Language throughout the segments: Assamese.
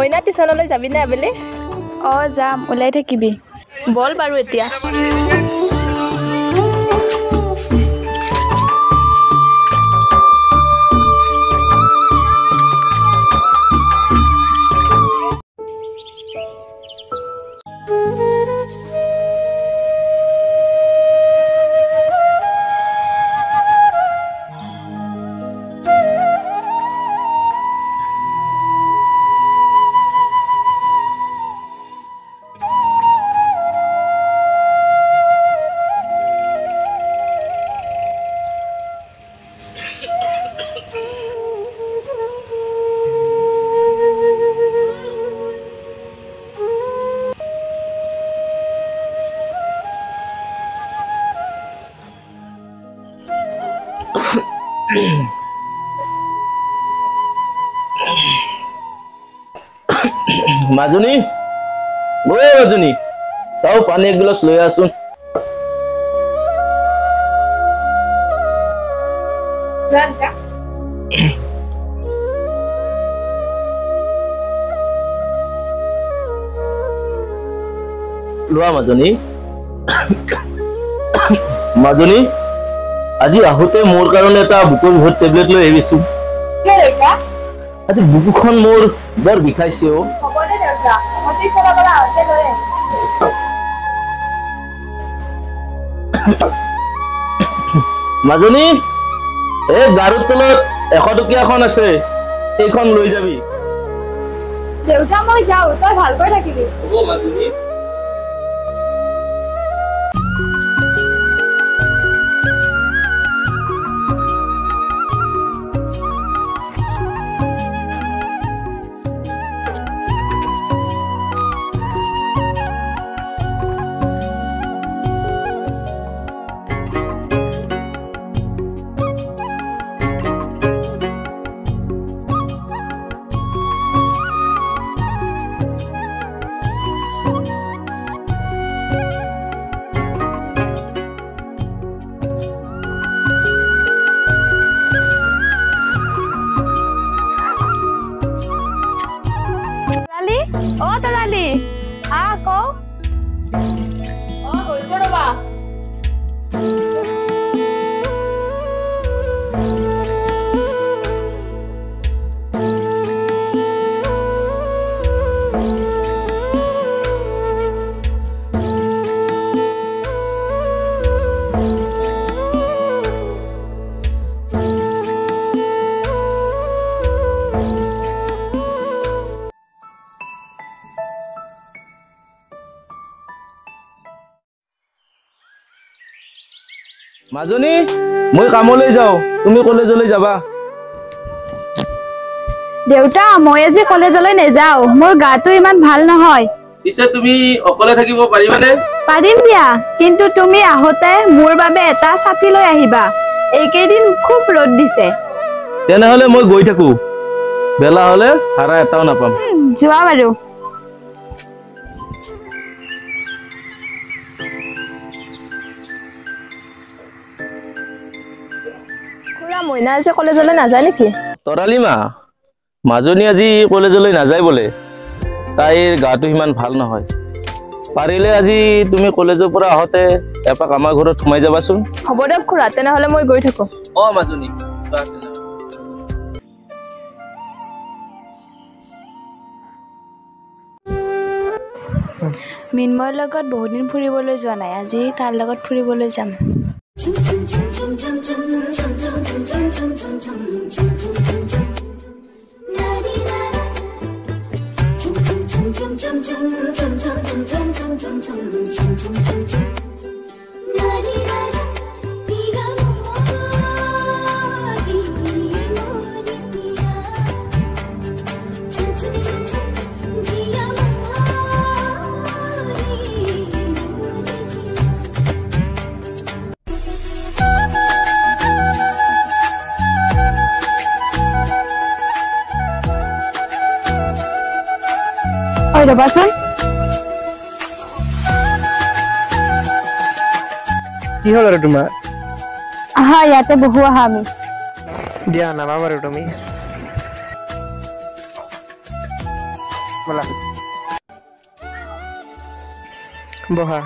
মইনা টিউচনলৈ যাবি নে আবেলি? যাম, ওলাই থাকিবি। বল বাৰু এতিয়া। মাজনী মাজনী চাও পানী এক গিলাচ লৈ আছোন। লোৱা মাজনী। মাজনী আজি আহোতে মোৰ কাৰণে এটা বুকুৰ বিহুত টেবলেট লৈ আহিছো। আজি বুকুখন মোৰ বৰ বিষাইছে। মাজনী এই গাৰুৰ তলত 100 টকীয়াখন আছে, সেইখন লৈ যাবি। দেউতা মই যাওঁ, তই ভালকৈ থাকিবি। হ'ব মাজনী। মাজনী মই কামলৈ যাও, তুমি কলেজলৈ যাবা। দেউতা মই আজি কলেজলৈ নেযাও, মোৰ গাটো ইমান ভাল নহয়। পিছে তুমি অকলে থাকিব পাৰিবানে? পাৰিম দিয়া, কিন্তু তুমি আহোতে মোৰ বাবে এটা ছাতি লৈ আহিবা। এইকেইদিন খুব ৰ'দ দিছে। তেনেহলে মই গৈ থাকো, বেলা হলে ভাড়া এটাও নাপাম। যোৱা বাৰু। মইনা আজি কলেজলৈ নাযায় নেকি? তৰালি মা, মাজনী আজি কলেজলৈ নাযায় বোলে, তাইৰ গাটো ইমান ভাল নহয়। পাৰিলে আজি তুমি কলেজৰ পৰা আহোতে এপাক আমাৰ ঘৰত সোমাই যাবাচোন। হ'ব দিয়ক খুৰা, তেনেহলে মই গৈ থাকো। মাজনী মিন্ময়ৰ লগত বহুদিন ফুৰিবলৈ যোৱা নাই, আজি তাৰ লগত ফুৰিবলৈ যাম। ৰবাচোন, কি হ'ল আৰু তোমাৰ? আহা ইয়াতে বহু আহা আমি। দিয়া নামা বাৰু তুমি। বলা বহা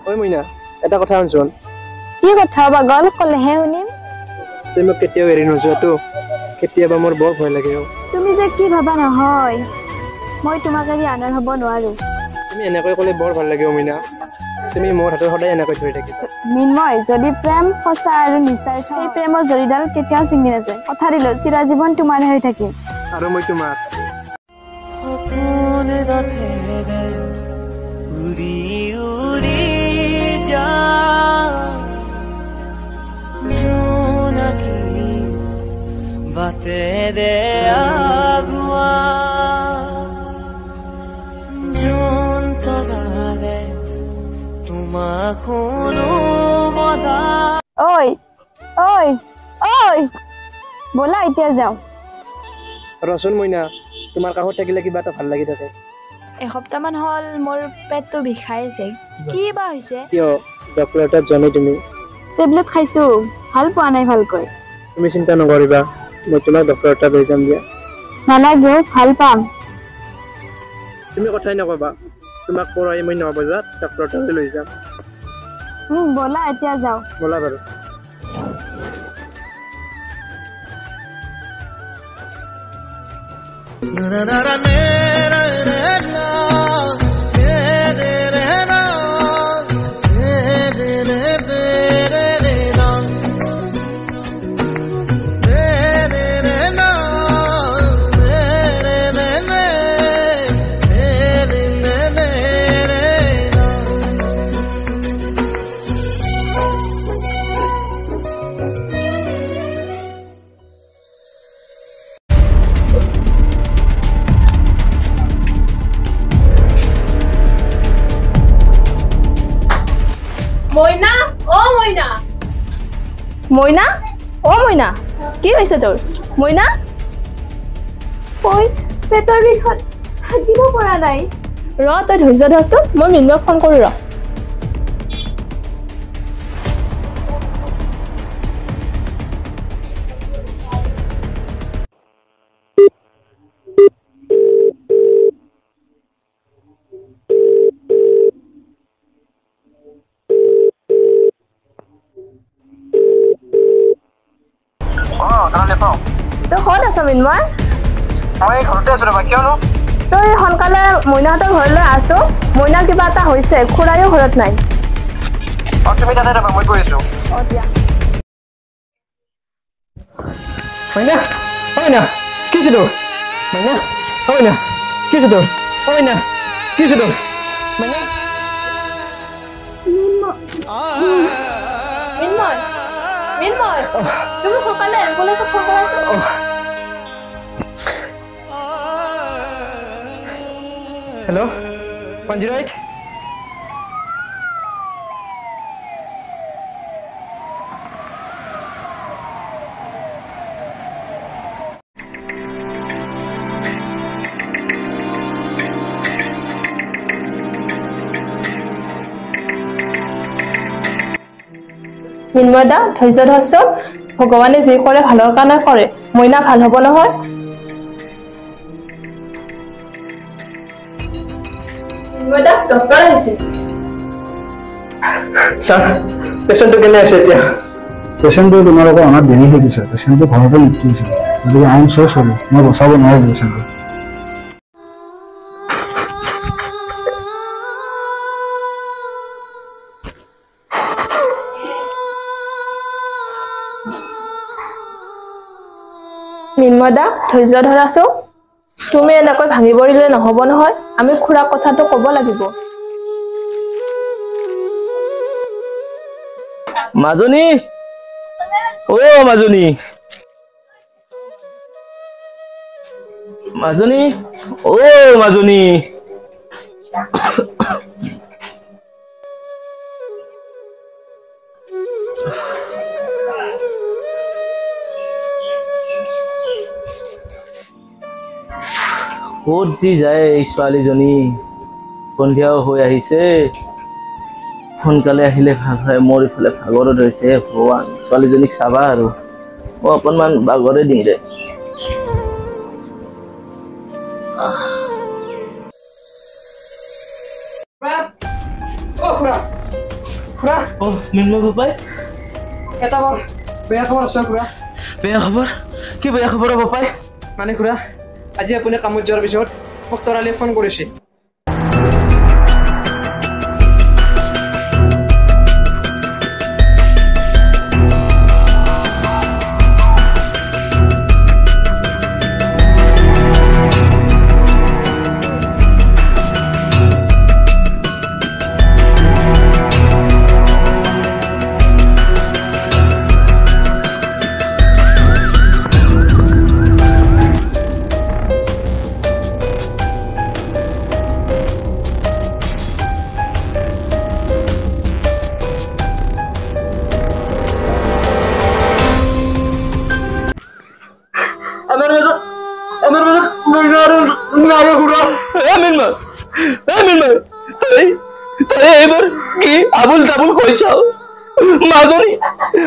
ঐ মইনা এটা কথা শুনচোন কি কথা পাগল কলেহে শুনিম তুমি মোক কেতিয়াও এৰি নোযোৱাতো কেতিয়াবা মোৰ বৰ ভয় লাগে তুমি যে কি ভাবা নহয় মই তোমাক এৰি আনৰ হ'ব নোৱাৰো তুমি এনেকৈ ক'লে বৰ ভাল লাগে মইনা তুমি মোৰ হাতত সদায় এনেকৈ ধৰি থাকিবা মিন্ময় যদি প্ৰেম সঁচা আৰু নিচাৰ সেই প্ৰেমৰ জৰিডাল কেতিয়াও ছিঙি নাযায় কথা দিলো চিৰজীৱন তোমাৰ হৈ থাকিম আৰু মই তোমাক সপোন দেখে উৰি উৰি যায় জোনাকী বাটেৰে আগুৱা জোন তৰাৰে তোমাক শুনো মদা ঐ ঐ ঐ ব'লা এতিয়া যাওঁ ৰচোন মইনা তোমাৰ কাষত থাকিলে কিবা এটা ভাল লাগি থাকে এসপ্তাহমান হ'ল মোৰ পেটটো বিষাই আছে কি বা হৈছে কিয় ডক্টৰ তাত জানি তুমি টেবলেট খাইছোঁ ভাল পোৱা নাই ভালকৈ তুমি চিন্তা নকৰিবা মই তোমাক ডক্টৰ তাত লৈ যাম দিয়া নালাগে ভাল পাম তুমি কথাই নকবা তোমাক পৰহি মই 9 বজাত ডক্টৰ তাত লৈ যাম ব'লা এতিয়া যাওঁ ব'লা বাৰু মইনা অ মইনা মইনা অ মইনা কি হৈছে তোৰ মইনা ঐ পেটৰ বিষত থাকিব পৰা নাই ৰ তই ধৈৰ্য ধৰচোন মই মিন্ময়ক ফোন কৰোঁ ৰ তই ক'ত আছ মিন্ময় মই ঘৰতে আছো ৰবা কিয়নো তই সোনকালে মইনাহঁতৰ ঘৰলৈ আছো মইনাৰ কিবা এটা হৈছে খুৰায়ো ঘৰত নাই তুমি তাতে ৰবা মই গৈ আছো অ দিয়া মইনা মইনা কি হৈছে তোৰ মইনা মইনা কি হৈছে তোৰ মইনা কি হৈছে তোৰ মইনা মিন্ময় মিন্ময় তুমি সোনকালে এম্বুলেন্সত ফোন কৰাচোন হেল্ল' 108 মিন্ময় দা ধৈৰ্য ধৰচোন ভগৱানে যি কৰে ভালৰ কাৰণে কৰে মইনা ভাল হ'ব নহয় মিন্ময় দা ডক্টৰ আহিছে স্যাৰ পেশেন্টটো কেনে আছে এতিয়া পেশেন্টটো তোমালোকৰ অনাত দেৰি হৈ গৈছে পেশেন্টটো ঘৰতে মৃত্যু হৈছে গতিকে আই এম চ' চৰি মই বচাব নোৱাৰো পেশেন্টটো মিন্ময় দা ধৈৰ্য ধৰাছো তুমি এনেকৈ ভাঙি পৰিলে নহ'ব নহয় আমি খুৰাক কথাটো ক'ব লাগিব মাজনী ও মাজনী মাজনী ও মাজনী ক'ত যি যায় এই ছোৱালীজনী সন্ধিয়াও হৈ আহিছে সোনকালে আহিলে ভাল হয় মোৰ ইফালে ভাগৰো ধৰিছে ভগৱান ছোৱালীজনীক চাবা আৰু মই অকণমান বাগৰে দিম দে অ খুৰা খুৰা অ মৃন্ময় বাপাই এটা বৰ বেয়া খবৰ আছে খুৰা বেয়া খবৰ কি বেয়া খবৰ বাপাই মানে খুৰা আজি আপুনি কামত যোৱাৰ পিছত মোক তৰালে ফোন কৰিছে এইবাৰ কি আবুল তাবুল কৈছ মাজনী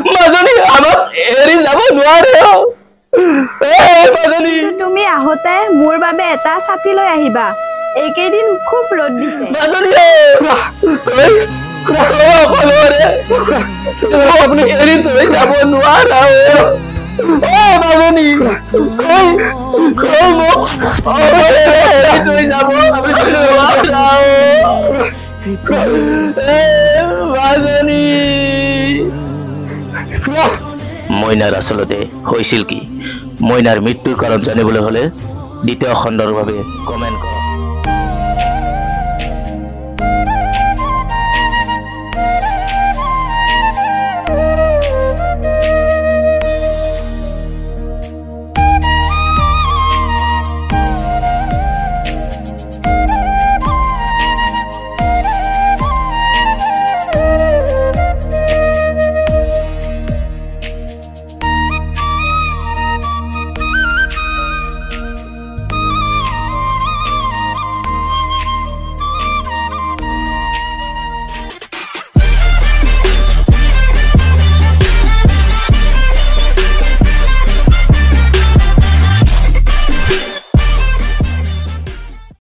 মাজনী আমাক এৰি যাব নোৱাৰে মাজনী তুমি আহোতে মোৰ বাবে এটা ছাতি লৈ আহিবা এইকেইদিন খুব ৰ'দ দিছে মাজনী অকলৰে আপুনি এৰি থৈ যাব নোৱাৰা মাজনী মোক এৰি থৈ যাব মইনাৰ আচলতে হৈছিল কি মইনাৰ মৃত্যুৰ কাৰণ জানিবলৈ হলে দ্বিতীয় খণ্ডৰ বাবে কমেণ্ট কৰক